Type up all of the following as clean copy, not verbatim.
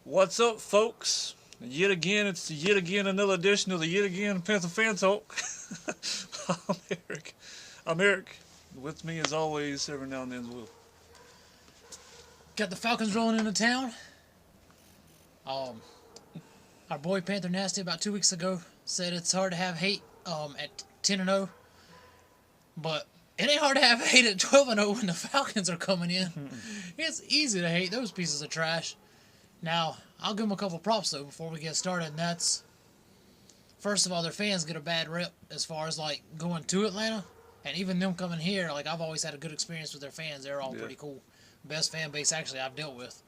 What's up, folks? Yet again, it's yet again another edition of the Yet Again Panther Fan Talk. I'm Eric. I'm Eric. With me, as always, every now and then is Will. Got the Falcons rolling into town. Our boy Panther Nasty about 2 weeks ago said it's hard to have hate at 10-0, but it ain't hard to have hate at 12-0 when the Falcons are coming in. It's easy to hate those pieces of trash. Now, I'll give them a couple props though before we get started, and that's first of all, their fans get a bad rep as far as like going to Atlanta, and even them coming here. Like I've always had a good experience with their fans; they're all pretty cool. Best fan base actually I've dealt with,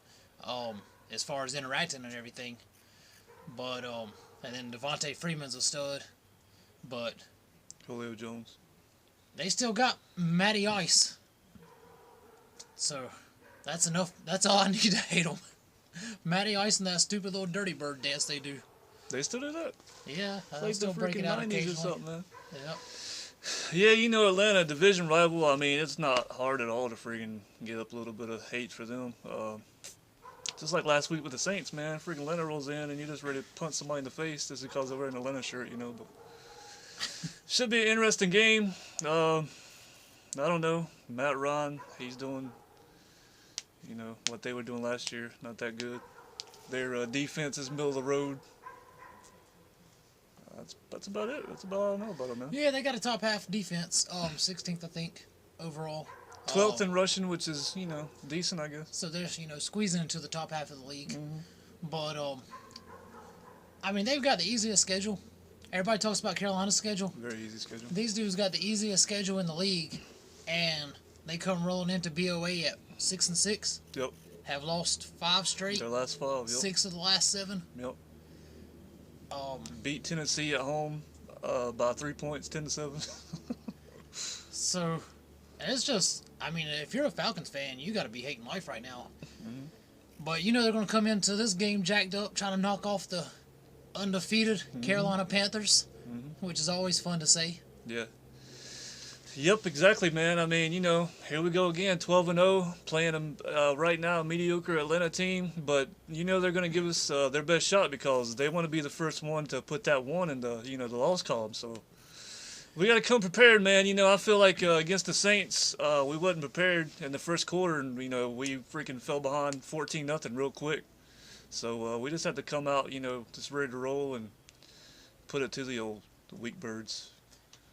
as far as interacting and everything. But and then Devontae Freeman's a stud, but Julio Jones. they still got Matty Ice. So that's enough. That's all I need to hate them. Matty Ice and that stupid little dirty bird dance they do. They still do that? Yeah, It's I like still the break it freaking out 90s or occasionally. something, man. Yep. Yeah, you know, Atlanta, division rival. I mean, it's not hard at all to freaking get up a little bit of hate for them. Just like last week with the Saints, man. Freaking Atlanta rolls in and you're just ready to punch somebody in the face just because they're wearing an Atlanta shirt, you know. But should be an interesting game. I don't know. Matt Ryan, he's doing, you know, what they were doing last year. Not that good. Their defense is middle of the road. That's about it. That's about all I know about them, man. Yeah, they got a top half defense. 16th, I think, overall. 12th in rushing, which is, you know, decent, I guess. So they're, squeezing into the top half of the league. Mm-hmm. But, I mean, they've got the easiest schedule. Everybody talks about Carolina's schedule. Very easy schedule. These dudes got the easiest schedule in the league. And they come rolling into BOA at 6-6. Yep. Have lost 5 straight. Their last 5, yep. 6 of the last 7. Yep. Beat Tennessee at home by 3 points, 10-7. So, it's just, I mean, if you're a Falcons fan, you got to be hating life right now. Mm-hmm. But you know they're going to come into this game jacked up, trying to knock off the undefeated Carolina Panthers, which is always fun to say. Yeah. Yep, exactly, man. I mean, you know, here we go again, 12-0, playing right now a mediocre Atlanta team, but you know they're going to give us their best shot because they want to be the first one to put that one in the, you know, the loss column. So we got to come prepared, man. You know, I feel like against the Saints, we wasn't prepared in the first quarter, and you know we freaking fell behind 14-0 real quick. So we just had to come out, you know, just ready to roll and put it to the old weak birds.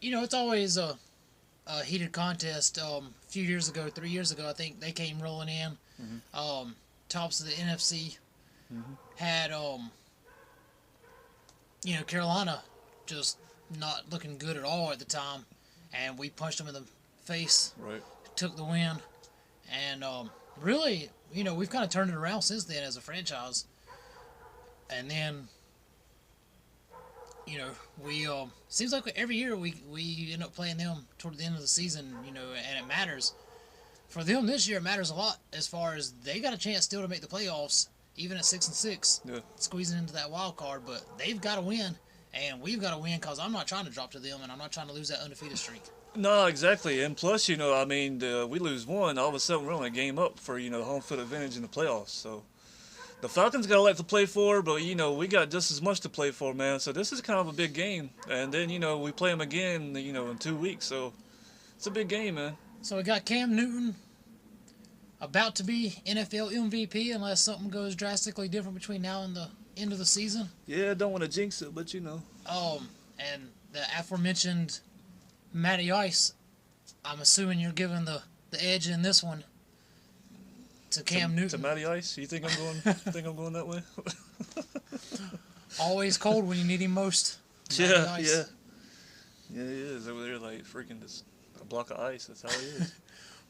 You know, it's always a heated contest. A few years ago, 3 years ago, I think they came rolling in. Tops of the NFC had, you know, Carolina just not looking good at all at the time, and we punched them in the face. Right. Took the win, and really, you know, we've kind of turned it around since then as a franchise. And then, you know, we seems like every year we end up playing them toward the end of the season, you know, and it matters. For them this year, it matters a lot as far as they got a chance still to make the playoffs, even at 6-6, Yeah. squeezing into that wild card. But they've got to win, and we've got to win because I'm not trying to drop to them, and I'm not trying to lose that undefeated streak. No, exactly. And plus, you know, I mean, we lose one, all of a sudden we're only a game up for, you know, the home field advantage in the playoffs. So the Falcons got a lot to play for, but, you know, we got just as much to play for, man. So this is kind of a big game. And then, you know, we play them again, you know, in 2 weeks. So it's a big game, man. So we got Cam Newton about to be NFL MVP unless something goes drastically different between now and the end of the season. Yeah, don't want to jinx it, but, you know. And the aforementioned Matty Ice, I'm assuming you're giving the edge in this one to Cam Newton. To Matty Ice? You think I'm going that way? Always cold when you need him most. Matty Yeah, Ice. yeah. Yeah, he is over there like freaking just a block of ice. That's how he is.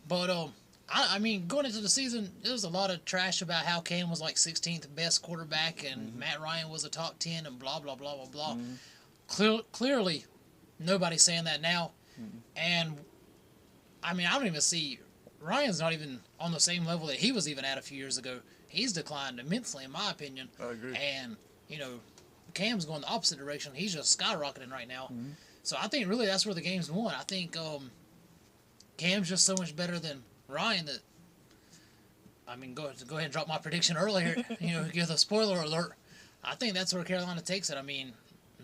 But I mean, going into the season, there was a lot of trash about how Cam was like 16th best quarterback and Matt Ryan was a top 10 and blah blah blah blah blah. Clearly, nobody's saying that now. And I mean, I don't even see Ryan's not even on the same level that he was even at a few years ago. He's declined immensely, in my opinion. I agree. And you know, Cam's going the opposite direction. He's just skyrocketing right now. So I think really that's where the game's won. I think Cam's just so much better than Ryan that I mean, go ahead and drop my prediction earlier. Give the spoiler alert. I think that's where Carolina takes it. I mean,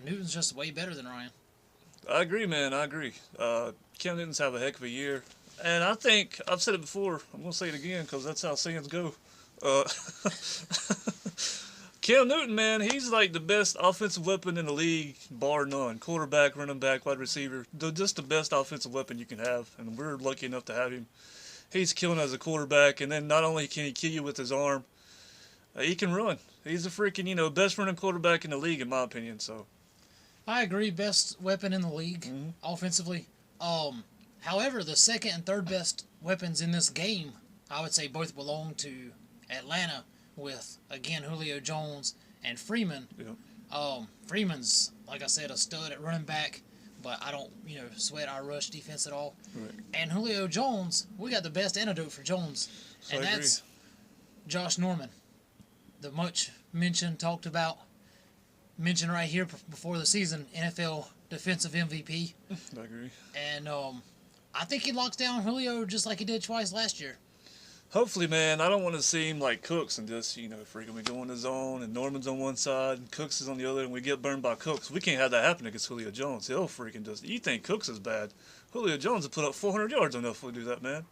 Newton's just way better than Ryan. I agree, man. I agree. Cam Newton's have a heck of a year. And I think, I've said it before, I'm going to say it again because that's how sayings go. Uh, Cam Newton, man, he's like the best offensive weapon in the league, bar none. Quarterback, running back, wide receiver. Just the best offensive weapon you can have. And we're lucky enough to have him. He's killing as a quarterback. And then not only can he kill you with his arm, he can run. He's the freaking, best running quarterback in the league, in my opinion. So I agree, best weapon in the league offensively. However, the second and third best weapons in this game, I would say both belong to Atlanta with, again, Julio Jones and Freeman. yeah. Freeman's, like I said, a stud at running back, but I don't, sweat our rush defense at all. Right. And Julio Jones, we got the best antidote for Jones, So and I agree. that's Josh Norman. The much mentioned, talked about, mentioned right here before the season, NFL defensive MVP. I agree. And I think he locks down Julio just like he did twice last year. Hopefully, man. I don't want to see him like Cooks and just, freaking we go in the zone and Norman's on one side and Cooks is on the other and we get burned by Cooks. We can't have that happen against Julio Jones. He'll freaking just, you think Cooks is bad. Julio Jones will put up 400 yards on us if we do that, man.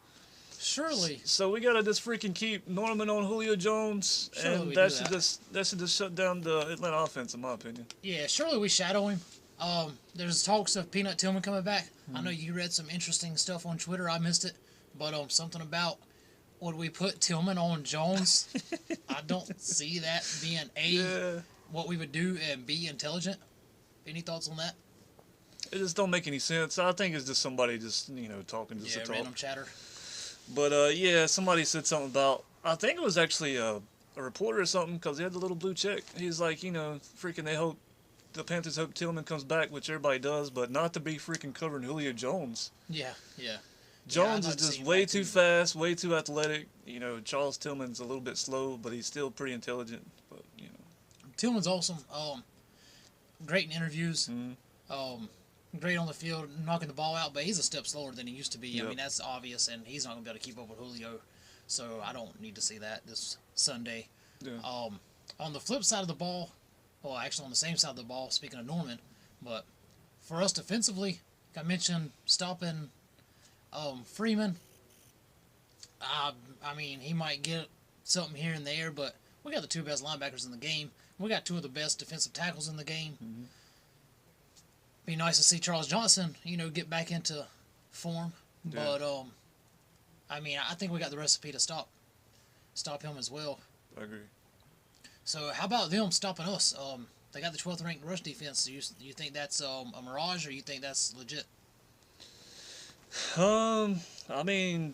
Surely. So we got to just freaking keep Norman on Julio Jones Surely and we that do should that. just shut down the Atlanta offense, in my opinion. Yeah, surely we shadow him. There's talks of Peanut Tillman coming back. I know you read some interesting stuff on Twitter. I missed it. But something about would we put Tillman on Jones? I don't see that being Yeah. what we would do and B, intelligent. Any thoughts on that? It just don't make any sense. I think it's just somebody just, talking just to talk. Random chatter. But, yeah, somebody said something about, I think it was actually a reporter or something, because he had the little blue check. He's like, freaking the Panthers hope Tillman comes back, which everybody does, but not to be freaking covering Julio Jones. Yeah. Jones I'd is like to see just him way back too too. fast, way too athletic. Charles Tillman's a little bit slow, but he's still pretty intelligent. But, Tillman's awesome. Great in interviews. Mhm. Great on the field, knocking the ball out, but he's a step slower than he used to be. Yep. I mean, that's obvious, and he's not going to be able to keep up with Julio. So I don't need to see that this Sunday. Yeah. On the flip side of the ball, well, actually on the same side of the ball, speaking of Norman, but for us defensively, like I mentioned stopping Freeman. I mean, he might get something here and there, but we got the two best linebackers in the game. We got two of the best defensive tackles in the game. Be nice to see Charles Johnson, get back into form. Yeah. But I mean, I think we got the recipe to stop him as well. I agree. So how about them stopping us? They got the 12th ranked rush defense. Do you think that's a mirage, or you think that's legit? I mean,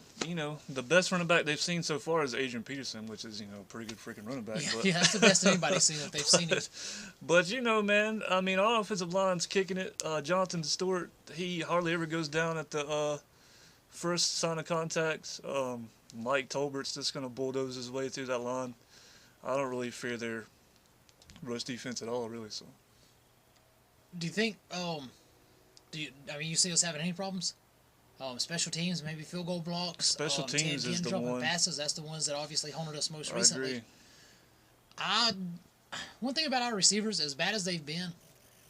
the best running back they've seen so far is Adrian Peterson, which is, a pretty good freaking running back. But, Yeah, that's the best anybody's seen if they've seen it. But, man, I mean, our offensive line's kicking it. Jonathan Stewart, he hardly ever goes down at the first sign of contact. Mike Tolbert's just going to bulldoze his way through that line. I don't really fear their rush defense at all, really. So, Do you think? You see us having any problems? Special teams, maybe field goal blocks. Special teams Ted is Ginn the dropping one. passes. That's the ones that obviously haunted us most I recently. agree. One thing about our receivers, as bad as they've been,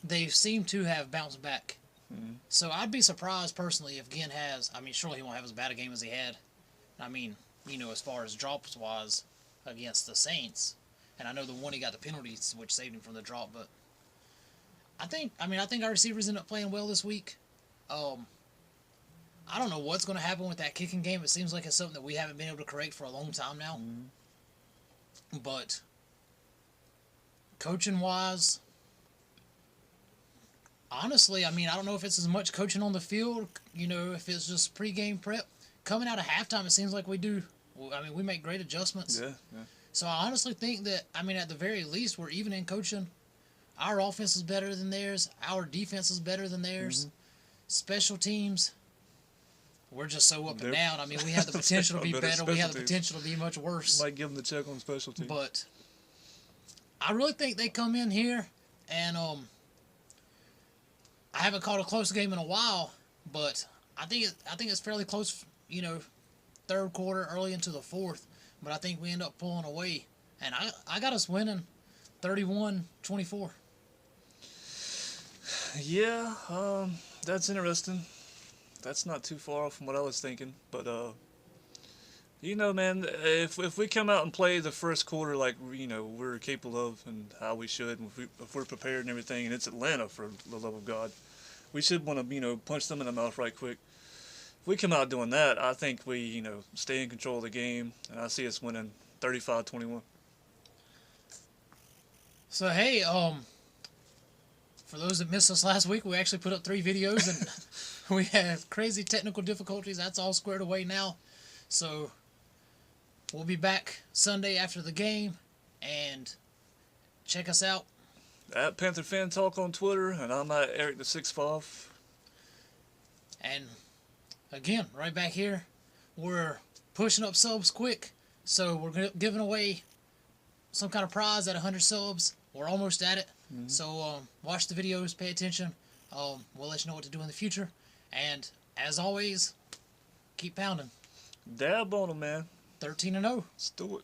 they seem to have bounced back. So I'd be surprised personally if Ginn has. I mean, surely he won't have as bad a game as he had. I mean, as far as drops wise against the Saints, and I know the one he got the penalties, which saved him from the drop. But I think our receivers end up playing well this week. I don't know what's going to happen with that kicking game. It seems like it's something that we haven't been able to correct for a long time now. But coaching-wise, honestly, I mean, I don't know if it's as much coaching on the field, if it's just pre-game prep. Coming out of halftime, it seems like we do. I mean, we make great adjustments. Yeah. So I honestly think that, at the very least, we're even in coaching. Our offense is better than theirs. Our defense is better than theirs. Special teams, we're just so up and They're- down. I mean, we have the potential to be Better better. We have the special teams. potential to be much worse. Might give them the check on special teams. But I really think they come in here, and I haven't called a close game in a while, but I think it's fairly close. Third quarter, early into the fourth. but I think we end up pulling away. And I got us winning 31-24. Yeah, that's interesting. That's not too far off from what I was thinking. But man, if we come out and play the first quarter like we're capable of and how we should, and if we're prepared and everything, and it's Atlanta for the love of God, we should want to punch them in the mouth right quick. If we come out doing that, I think we stay in control of the game, and I see us winning 35-21. So hey, for those that missed us last week, we actually put up 3 videos, and we had crazy technical difficulties. That's all squared away now. So we'll be back Sunday after the game, and check us out. At Panther Fan Talk on Twitter, and I'm at Eric the 6'5". And again, right back here, we're pushing up subs quick. So we're giving away some kind of prize at 100 subs. We're almost at it. Mm-hmm. So watch the videos, pay attention. We'll let you know what to do in the future. And as always, keep pounding. Dab on them, man. 13-0. Let's do it.